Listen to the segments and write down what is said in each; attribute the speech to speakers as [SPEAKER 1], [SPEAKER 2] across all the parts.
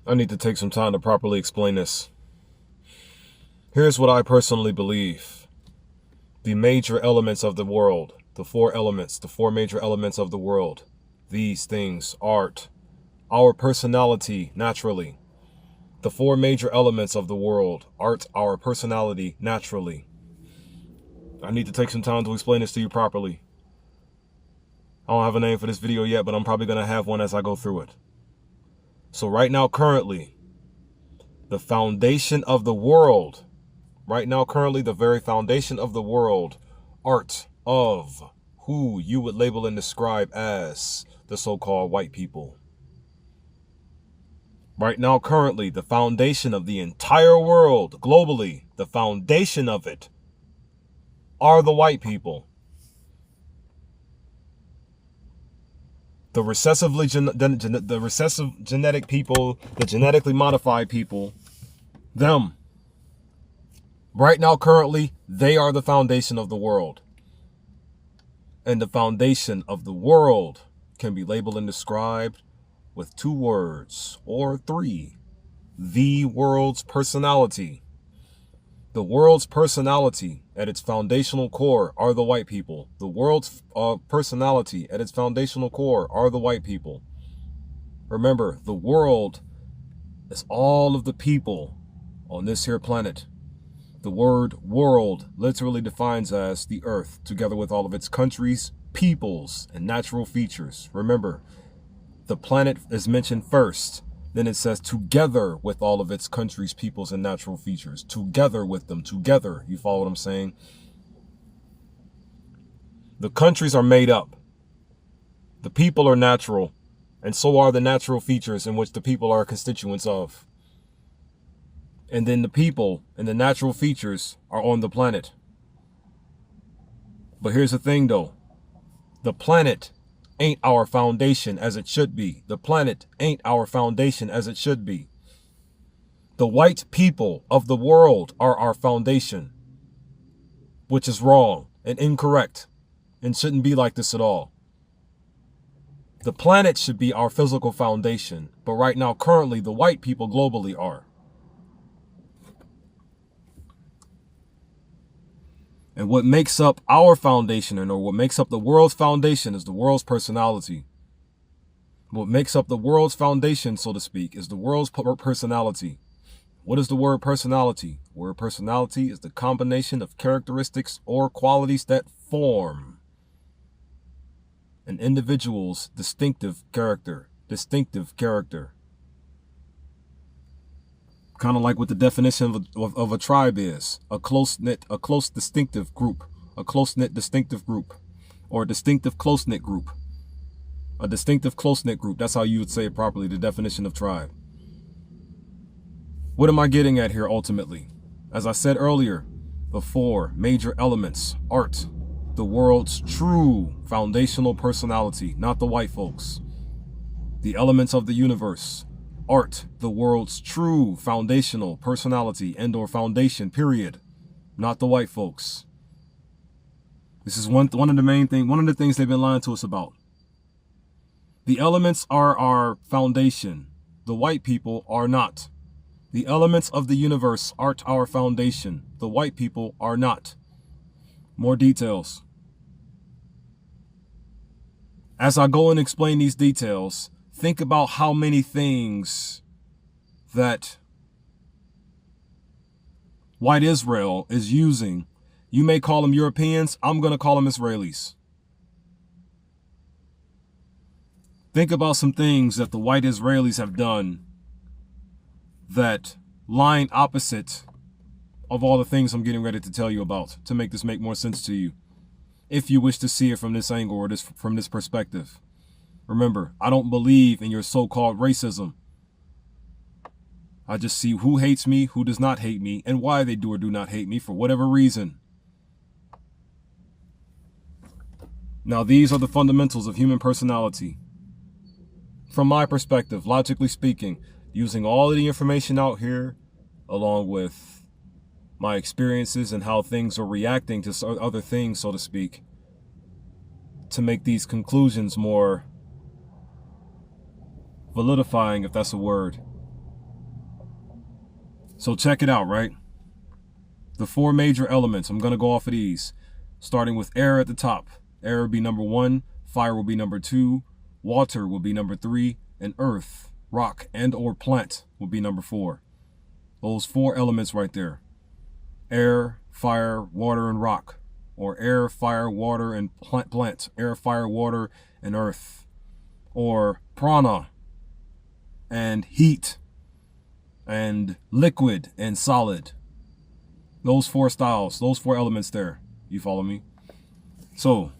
[SPEAKER 1] I need to take some time to properly explain this. Here's what I personally believe. The major elements of the world, the four elements, the four major elements of the world. These things, art, our personality naturally. The four major elements of the world, art, our personality naturally. I need to take some time to explain this to you properly. I don't have a name for this video yet, but I'm probably going to have one as I go through it. So right now, currently, the foundation of the world, the very foundation of the world, art of who you would label and describe as the so-called white people. Right now, currently, the foundation of the entire world, globally, the foundation of it are the white people. The recessive genetic people, the genetically modified people, them. Right now, currently, they are the foundation of the world. And the foundation of the world can be labeled and described with two words or three. The world's personality. The world's personality at its foundational core are the white people. The world's personality at its foundational core are the white people. Remember, the world is all of the people on this here planet. The word world literally defines as the earth, together with all of its countries, peoples, and natural features. Remember, the planet is mentioned first. Then it says together with all of its countries, peoples, and natural features. Together with them, together. You follow what I'm saying? The countries are made up. The people are natural. And so are the natural features in which the people are constituents of. And then the people and the natural features are on the planet. But here's the thing though. The planet ain't our foundation as it should be. The planet ain't our foundation as it should be. The white people of the world are our foundation, which is wrong and incorrect and shouldn't be like this at all. The planet should be our physical foundation, but right now, currently, the white people globally are. And what makes up our foundation, or what makes up the world's foundation, is the world's personality. What makes up the world's foundation, so to speak, is the world's personality. What is the word personality? Word personality is the combination of characteristics or qualities that form an individual's distinctive character. Kind of like what the definition of a tribe is. A close-knit distinctive group. A close-knit distinctive group. Or a distinctive close-knit group. A distinctive close-knit group. That's how you would say it properly, the definition of tribe. What am I getting at here ultimately? As I said earlier, the four major elements. Art. The world's true foundational personality, not the white folks. The elements of the universe. Art, the world's true foundational personality and or foundation, period. Not the white folks. This is one of the things they've been lying to us about. The elements are our foundation. The white people are not. The elements of the universe are our foundation. The white people are not. More details. As I go and explain these details, think about how many things that white Israel is using. You may call them Europeans. I'm going to call them Israelis. Think about some things that the white Israelis have done that line opposite of all the things I'm getting ready to tell you about to make this make more sense to you. If you wish to see it from this angle or from this perspective. Remember, I don't believe in your so-called racism. I just see who hates me, who does not hate me, and why they do or do not hate me for whatever reason. Now, these are the fundamentals of human personality. From my perspective, logically speaking, using all of the information out here, along with my experiences and how things are reacting to other things, so to speak, to make these conclusions more validifying, if that's a word. So check it out, right? The four major elements, I'm going to go off of these, starting with air at the top. Air will be number 1, fire will be number 2, water will be number 3, and earth, rock, and or plant will be number 4. Those 4 elements right there. Air, fire, water, and rock. Or air, fire, water, and plant. Air, fire, water, and earth. Or prana, and heat, and liquid, and solid. Those 4 styles, those 4 elements there. You follow me? So,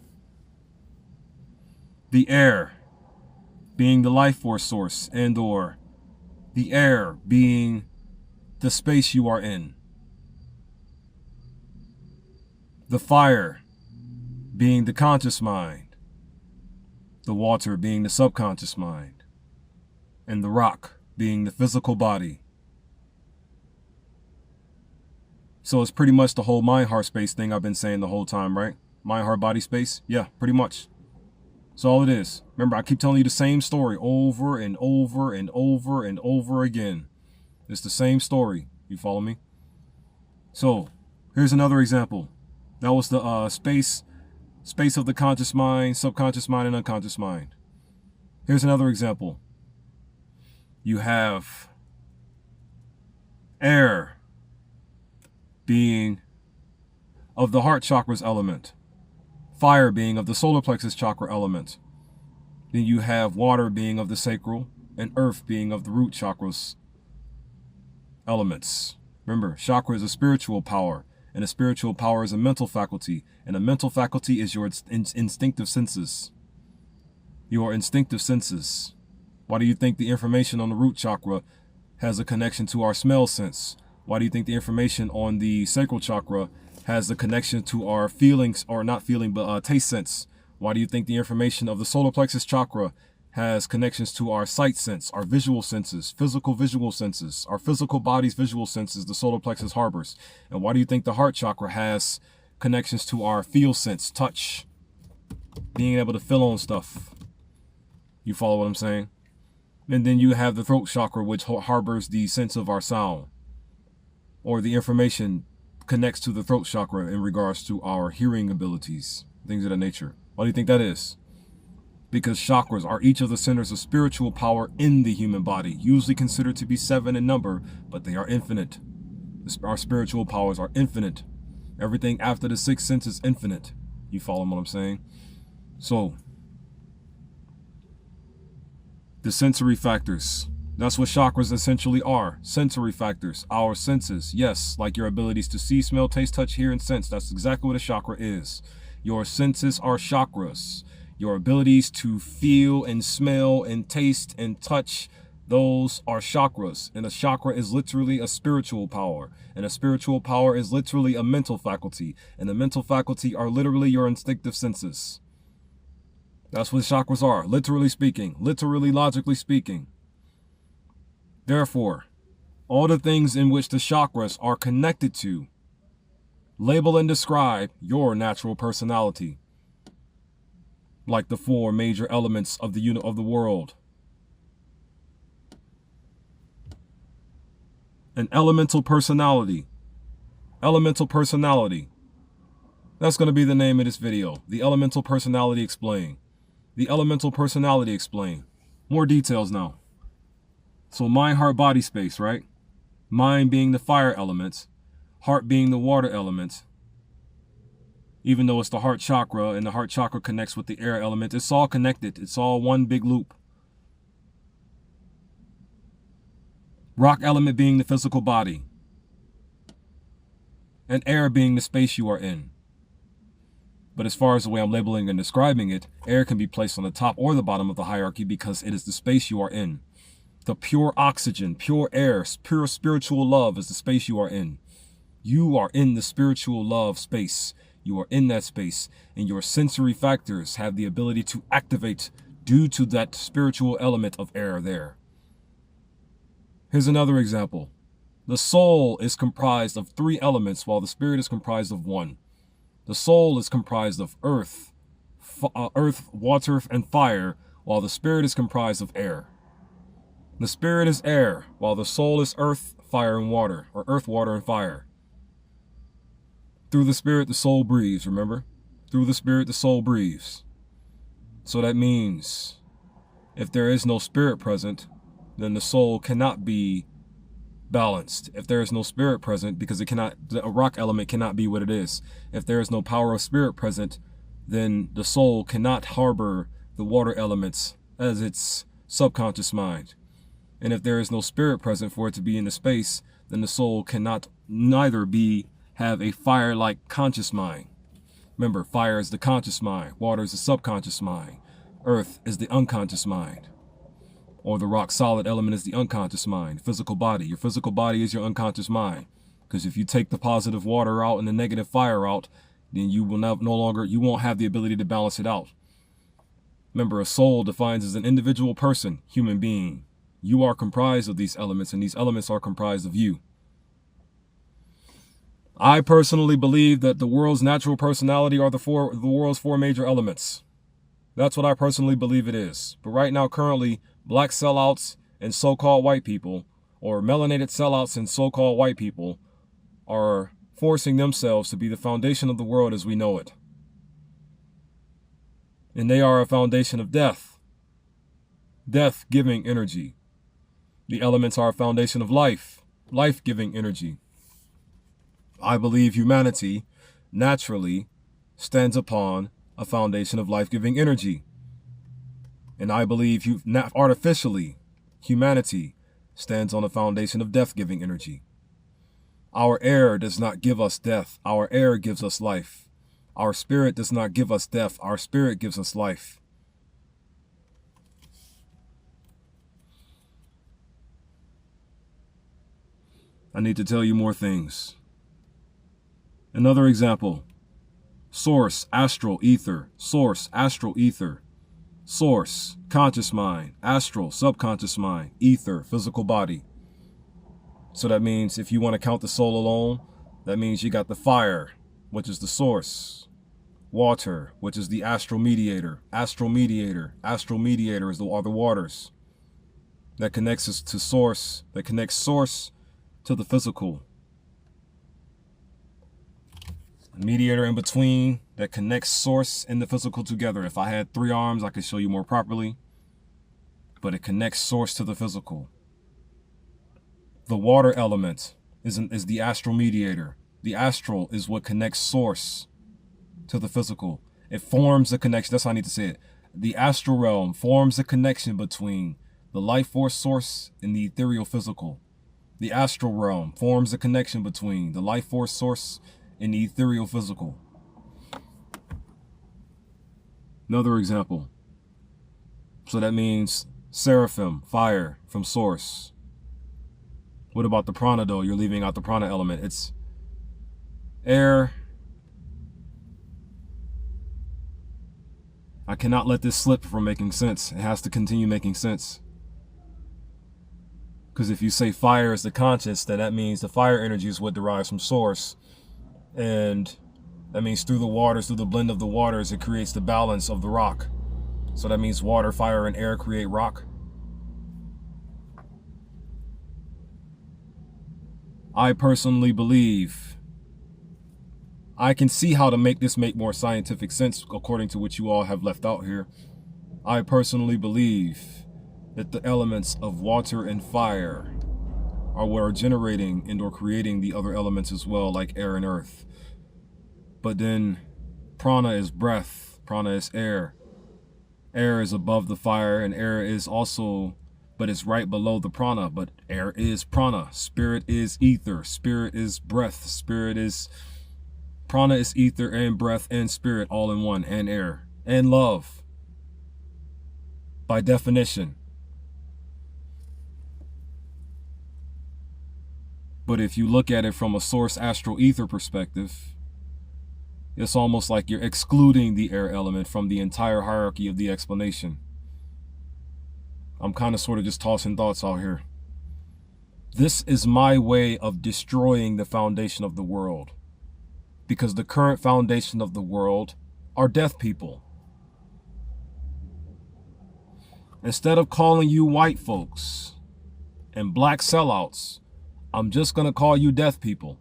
[SPEAKER 1] the air being the life force source, and or the air being the space you are in. The fire being the conscious mind. The water being the subconscious mind. And the rock being the physical body. So it's pretty much the whole mind, heart, space thing I've been saying the whole time, right? Mind, heart, body, space? Yeah, pretty much. That's all it is. Remember, I keep telling you the same story over and over and over and over again. It's the same story. You follow me? So, here's another example. That was the space of the conscious mind, subconscious mind, and unconscious mind. Here's another example. You have air being of the heart chakra's element, fire being of the solar plexus chakra element. Then you have water being of the sacral, and earth being of the root chakra's elements. Remember, chakra is a spiritual power, and a spiritual power is a mental faculty, and a mental faculty is your instinctive senses. Your instinctive senses. Why do you think the information on the root chakra has a connection to our smell sense? Why do you think the information on the sacral chakra has a connection to our feelings, or not feeling, but taste sense? Why do you think the information of the solar plexus chakra has connections to our sight sense, our visual senses, physical visual senses, our physical body's visual senses, the solar plexus harbors? And why do you think the heart chakra has connections to our feel sense, touch, being able to feel on stuff? You follow what I'm saying? And then you have the throat chakra, which harbors the sense of our sound, or the information connects to the throat chakra in regards to our hearing abilities, things of that nature. Why do you think that is? Because chakras are each of the centers of spiritual power in the human body, usually considered to be 7 in number, but they are infinite. Our spiritual powers are infinite. Everything after the 6th sense is infinite. You follow what I'm saying? So, the sensory factors. That's what chakras essentially are. Sensory factors. Our senses. Yes, like your abilities to see, smell, taste, touch, hear, and sense. That's exactly what a chakra is. Your senses are chakras. Your abilities to feel and smell and taste and touch, those are chakras. And a chakra is literally a spiritual power. And a spiritual power is literally a mental faculty. And the mental faculty are literally your instinctive senses. That's what chakras are, literally speaking, literally logically speaking. Therefore, all the things in which the chakras are connected to label and describe your natural personality. Like the 4 major elements of the unit of the world. An elemental personality. Elemental personality. That's going to be the name of this video. The elemental personality explained. The elemental personality explained. More details now. So mind, heart, body, space, right? Mind being the fire element. Heart being the water element. Even though it's the heart chakra, and the heart chakra connects with the air element, it's all connected. It's all one big loop. Rock element being the physical body. And air being the space you are in. But as far as the way I'm labeling and describing it, air can be placed on the top or the bottom of the hierarchy because it is the space you are in. The pure oxygen, pure air, pure spiritual love is the space you are in. You are in the spiritual love space. You are in that space, and your sensory factors have the ability to activate due to that spiritual element of air there. Here's another example. The soul is comprised of 3 elements, while the spirit is comprised of 1. The soul is comprised of earth, water, and fire, while the spirit is comprised of air. The spirit is air, while the soul is earth, fire and water, or earth, water, and fire. Through the spirit, the soul breathes, remember? Through the spirit, the soul breathes. So that means if there is no spirit present, then the soul cannot be balanced. If there is no spirit present, because a rock element cannot be what it is. If there is no power of spirit present, then the soul cannot harbor the water elements as its subconscious mind. And if there is no spirit present for it to be in the space, then the soul cannot neither have a fire-like conscious mind. Remember, fire is the conscious mind, water is the subconscious mind, earth is the unconscious mind, or the rock solid element is the unconscious mind, physical body. Your physical body is your unconscious mind. Because if you take the positive water out and the negative fire out, then you will you won't have the ability to balance it out. Remember, a soul defines as an individual person, human being. You are comprised of these elements, and these elements are comprised of you. I personally believe that the world's natural personality are the world's four major elements. That's what I personally believe it is. But right now, currently, black sellouts and so-called white people, or melanated sellouts and so-called white people, are forcing themselves to be the foundation of the world as we know it. And they are a foundation of death. Death giving energy. The elements are a foundation of life. Life-giving energy. I believe humanity naturally stands upon a foundation of life-giving energy. And I believe artificially, humanity stands on a foundation of death-giving energy. Our air does not give us death. Our air gives us life. Our spirit does not give us death. Our spirit gives us life. I need to tell you more things. Another example. Source, astral, ether. Source, astral, ether. Source, conscious mind. Astral, subconscious mind. Ether, physical body. So that means if you want to count the soul alone, that means you got the fire, which is the source. Water, which is the astral mediator. Astral mediator. Astral mediator are the waters. That connects us to source. That connects source to the physical. A mediator in between that connects source and the physical together. If I had 3 arms, I could show you more properly. But it connects source to the physical. The water element is the astral mediator. The astral is what connects source to the physical. It forms a connection. That's how I need to say it. The astral realm forms a connection between the life force source and the ethereal physical. The astral realm forms a connection between the life force source and the ethereal physical. Another example. So that means seraphim, fire from source. What about the prana though? You're leaving out the prana element. It's air. I cannot let this slip from making sense. It has to continue making sense. Because if you say fire is the conscious, then that means the fire energy is what derives from source. And that means through the waters, through the blend of the waters, it creates the balance of the rock. So that means water, fire, and air create rock. I personally believe I can see how to make this make more scientific sense according to what you all have left out here. I personally believe that the elements of water and fire are what are generating and or creating the other elements as well, like air and earth. But then prana is breath, prana is air. Air is above the fire, and air is also, but it's right below the prana. But air is prana, spirit is ether, spirit is breath, spirit is, prana is ether and breath and spirit all in one, and air and love by definition. But if you look at it from a source astral ether perspective, it's almost like you're excluding the air element from the entire hierarchy of the explanation. I'm kind of sort of just tossing thoughts out here. This is my way of destroying the foundation of the world. Because the current foundation of the world are deaf people. Instead of calling you white folks and black sellouts, I'm just going to call you death people.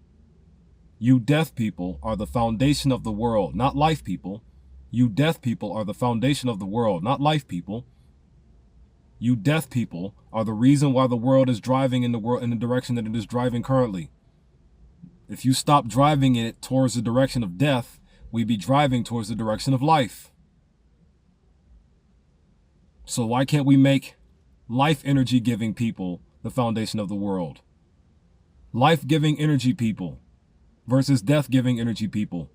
[SPEAKER 1] You death people are the foundation of the world, not life people. You death people are the foundation of the world, not life people. You death people are the reason why the world is driving in the direction that it is driving currently. If you stop driving it towards the direction of death, we'd be driving towards the direction of life. So why can't we make life energy giving people the foundation of the world? Life giving energy people versus death giving energy people.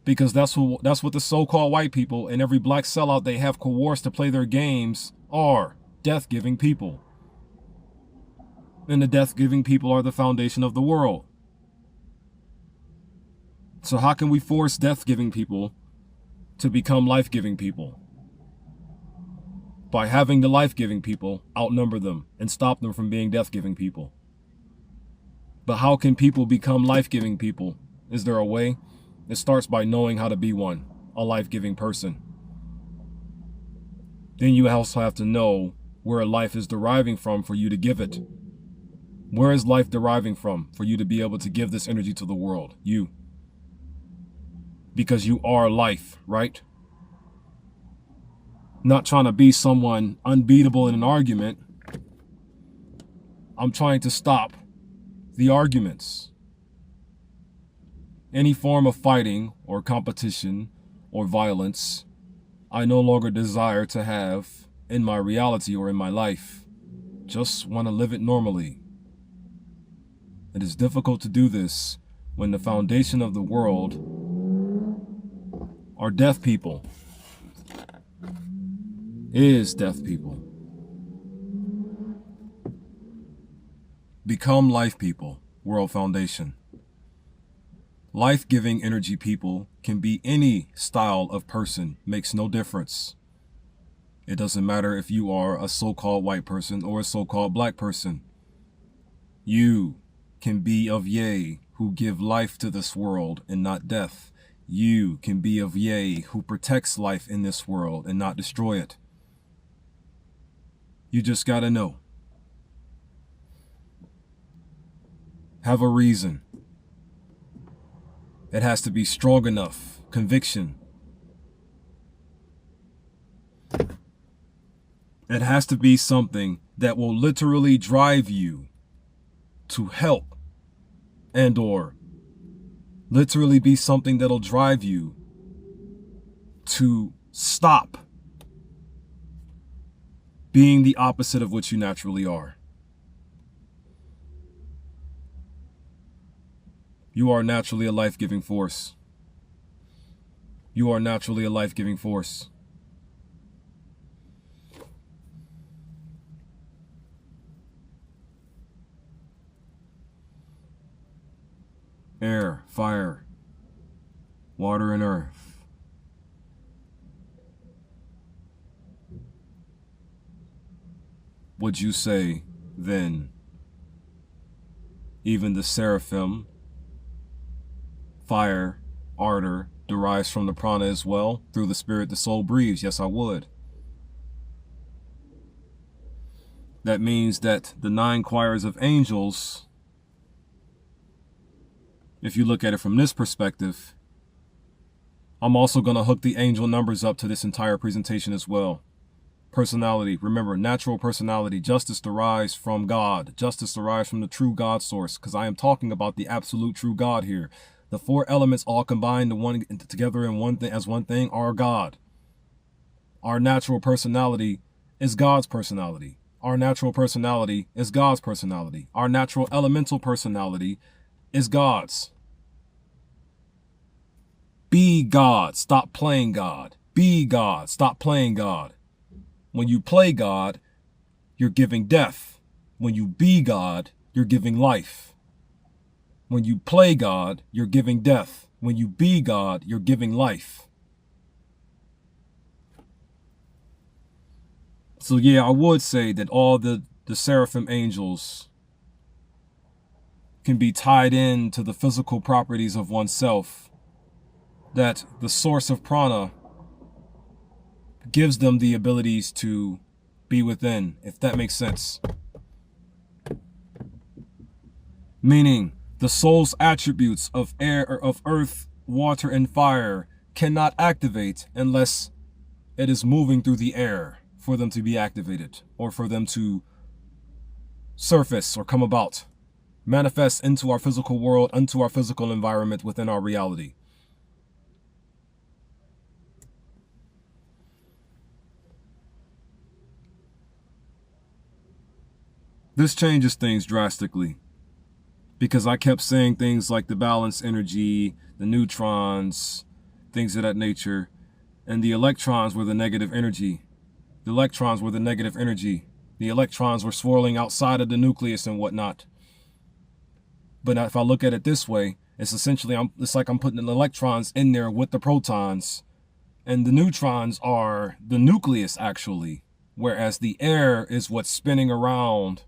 [SPEAKER 1] Because that's what the so-called white people and every black sellout they have coerced to play their games are death giving people. And the death giving people are the foundation of the world. So how can we force death giving people to become life giving people? By having the life giving people outnumber them and stop them from being death giving people. But how can people become life giving people? Is there a way? It starts by knowing how to be one, a life giving person. Then you also have to know where life is deriving from for you to give it. Where is life deriving from for you to be able to give this energy to the world? You. Because you are life, right? Not trying to be someone unbeatable in an argument. I'm trying to stop the arguments. Any form of fighting or competition or violence, I no longer desire to have in my reality or in my life. Just want to live it normally. It is difficult to do this when the foundation of the world are deaf people. Is deaf people. Become life people, world foundation. Life-giving energy people can be any style of person, makes no difference. It doesn't matter if you are a so-called white person or a so-called black person. You can be of Yea, who give life to this world and not death. You can be of Yea, who protects life in this world and not destroy it. You just gotta know. Have a reason. It has to be strong enough. Conviction. It has to be something that will literally drive you to help and or literally be something that'll drive you to stop being the opposite of what you naturally are. You are naturally a life-giving force. You are naturally a life-giving force. Air, fire, water, and earth. Would you say, then, even the seraphim, fire, ardor, derives from the prana as well? Through the spirit, the soul breathes. Yes, I would. That means that the 9 choirs of angels, if you look at it from this perspective, I'm also going to hook the angel numbers up to this entire presentation as well. Personality, remember, natural personality. Justice derives from God. Justice derives from the true God source, because I am talking about the absolute true God here. The 4 elements all combined together in one thing as one thing are God. Our natural personality is God's personality. Our natural personality is God's personality. Our natural elemental personality is God's. Be God. Stop playing God. Be God. Stop playing God. When you play God, you're giving death. When you be God, you're giving life. When you play God, you're giving death. When you be God, you're giving life. So yeah, I would say that all the seraphim angels can be tied in to the physical properties of oneself. That the source of prana gives them the abilities to be within, if that makes sense. Meaning the soul's attributes of air, or of earth, water, and fire cannot activate unless it is moving through the air for them to be activated, or for them to surface or come about, manifest into our physical world, into our physical environment, within our reality. This changes things drastically, because I kept saying things like the balance energy, the neutrons, things of that nature, and the electrons were the negative energy. The electrons were the negative energy. The electrons were swirling outside of the nucleus and whatnot. But if I look at it this way, it's essentially, it's like I'm putting the electrons in there with the protons, and the neutrons are the nucleus actually, whereas the air is what's spinning around.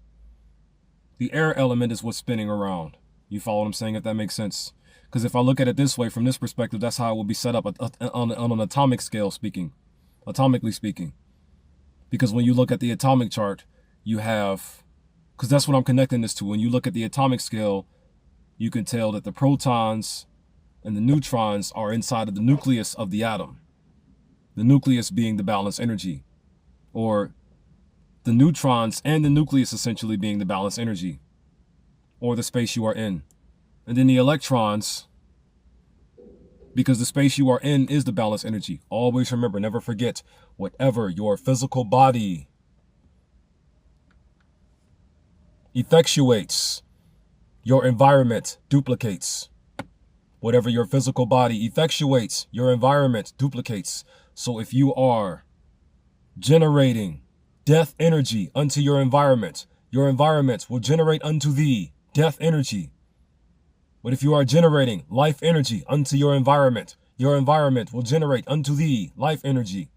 [SPEAKER 1] The air element is what's spinning around. You follow what I'm saying, if that makes sense? Because if I look at it this way, from this perspective, that's how it will be set up on an atomic scale speaking, atomically speaking. Because when you look at the atomic chart, you have, because that's what I'm connecting this to. When you look at the atomic scale, you can tell that the protons and the neutrons are inside of the nucleus of the atom. The nucleus being the balanced energy, or the neutrons and the nucleus essentially being the balanced energy, or the space you are in. And then the electrons, because the space you are in is the balanced energy. Always remember, never forget, whatever your physical body effectuates, your environment duplicates. Whatever your physical body effectuates, your environment duplicates. So if you are generating death energy unto your environment will generate unto thee death energy. But if you are generating life energy unto your environment will generate unto thee life energy.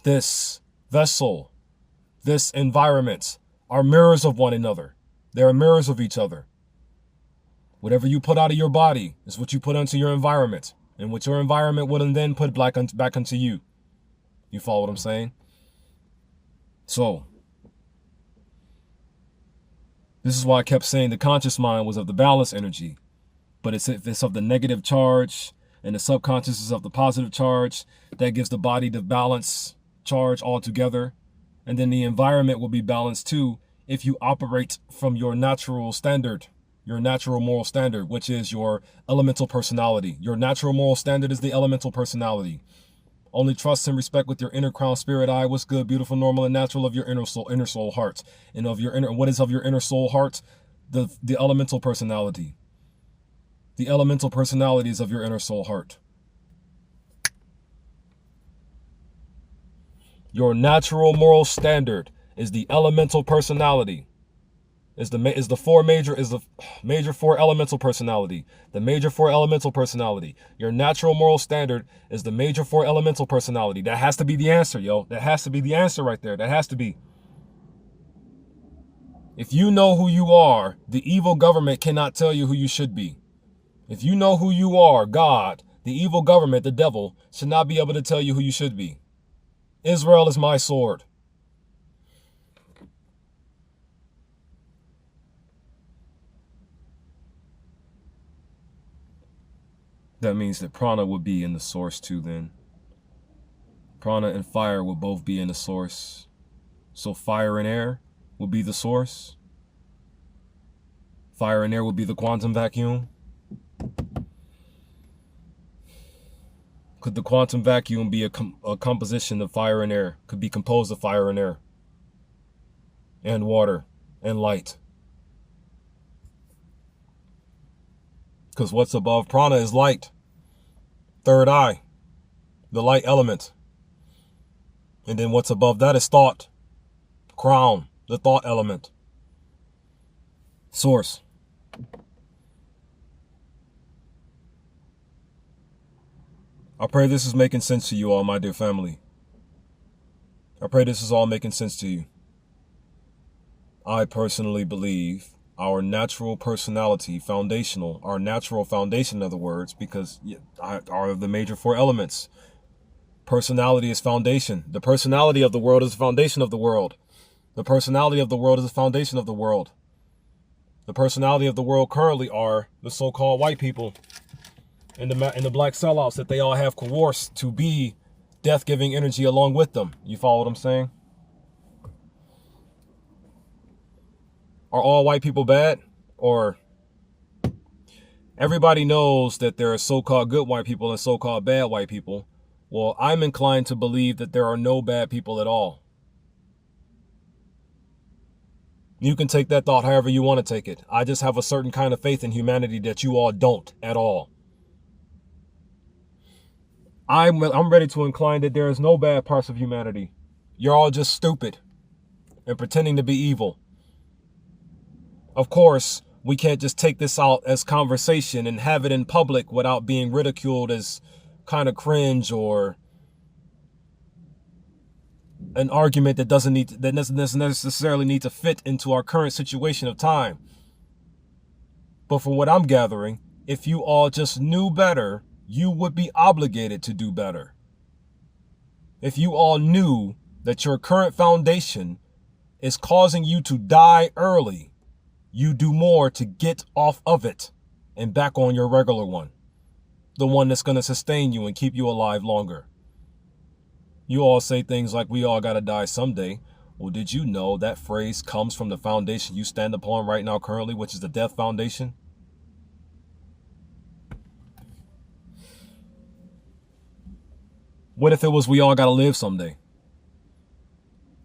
[SPEAKER 1] This vessel, this environment are mirrors of one another. They are mirrors of each other. Whatever you put out of your body is what you put into your environment, and what your environment will then put back unto you. You follow what I'm saying? So, this is why I kept saying the conscious mind was of the balance energy, but it's of the negative charge, and the subconscious is of the positive charge. That gives the body the balance charge altogether. And then the environment will be balanced too if you operate from your natural standard, your natural moral standard, which is your elemental personality. Your natural moral standard is the elemental personality. Only trust and respect with your inner crown spirit eye. What's good, beautiful, normal, and natural of your inner soul heart. And of your inner, what is of your inner soul heart? The elemental personality. The elemental personalities of your inner soul heart. Your natural moral standard is the elemental personality. Is the major four elemental personality. The major four elemental personality. Your natural moral standard is the major four elemental personality. That has to be the answer, yo. That has to be the answer right there. That has to be. If you know who you are, the evil government cannot tell you who you should be. If you know who you are, God, the evil government, the devil, should not be able to tell you who you should be. Israel is my sword. That means that prana would be in the source too then. Prana and fire will both be in the source. So fire and air will be the source. Fire and air will be the quantum vacuum. Could the quantum vacuum be a composition of fire and air? Could be composed of fire and air. And water and light. Because what's above prana is light. Third eye. The light element. And then what's above that is thought. Crown. The thought element. Source. I pray this is making sense to you all, my dear family. I pray this is all making sense to you. I personally believe our natural personality, our natural foundation, in other words, because are the major four elements. Personality is foundation. The personality of the world is the foundation of the world. The personality of the world is the foundation of the world. The personality of the world currently are the so-called white people and the black sellouts that they all have coerced to be death-giving energy along with them. You follow what I'm saying? Are all white people bad? Or everybody knows that there are so-called good white people and so-called bad white people. Well, I'm inclined to believe that there are no bad people at all. You can take that thought however you want to take it. I just have a certain kind of faith in humanity that you all don't at all. I'm ready to incline that there is no bad parts of humanity. You're all just stupid and pretending to be evil. Of course, we can't just take this out as conversation and have it in public without being ridiculed as kind of cringe or an argument that doesn't necessarily need to fit into our current situation of time. But from what I'm gathering, if you all just knew better, you would be obligated to do better. If you all knew that your current foundation is causing you to die early, you do more to get off of it and back on your regular one. The one that's going to sustain you and keep you alive longer. You all say things like, we all got to die someday. Well, did you know that phrase comes from the foundation you stand upon right now currently, which is the death foundation? What if it was we all got to live someday?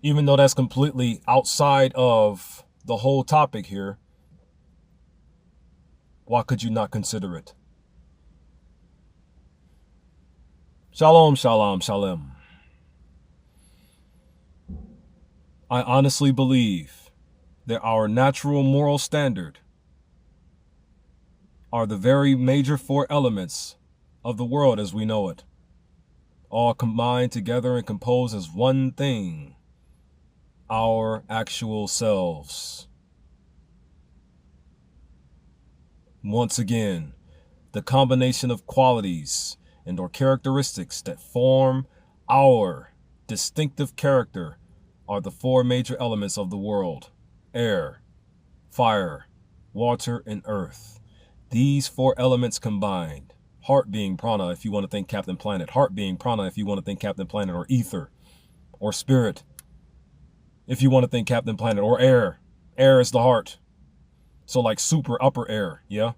[SPEAKER 1] Even though that's completely outside of the whole topic here, why could you not consider it? Shalom, shalom, shalom. I honestly believe that our natural moral standard are the very major four elements of the world as we know it, all combined together and composed as one thing, our actual selves. Once again, the combination of qualities and or characteristics that form our distinctive character are the four major elements of the world: air, fire, water, and earth. These four elements combined, heart being prana if you want to think Captain Planet, heart being prana if you want to think Captain Planet, or ether, or spirit if you want to think Captain Planet, or air. Air is the heart. So like super upper air, yeah?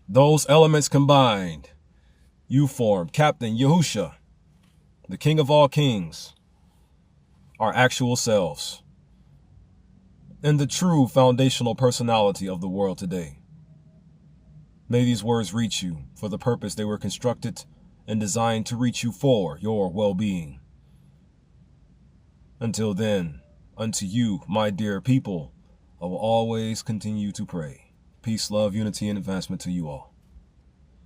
[SPEAKER 1] Those elements combined, you form Captain Yahusha, the King of all kings, our actual selves, and the true foundational personality of the world today. May these words reach you for the purpose they were constructed and designed to reach you for your well-being. Until then, unto you, my dear people, I will always continue to pray. Peace, love, unity, and advancement to you all.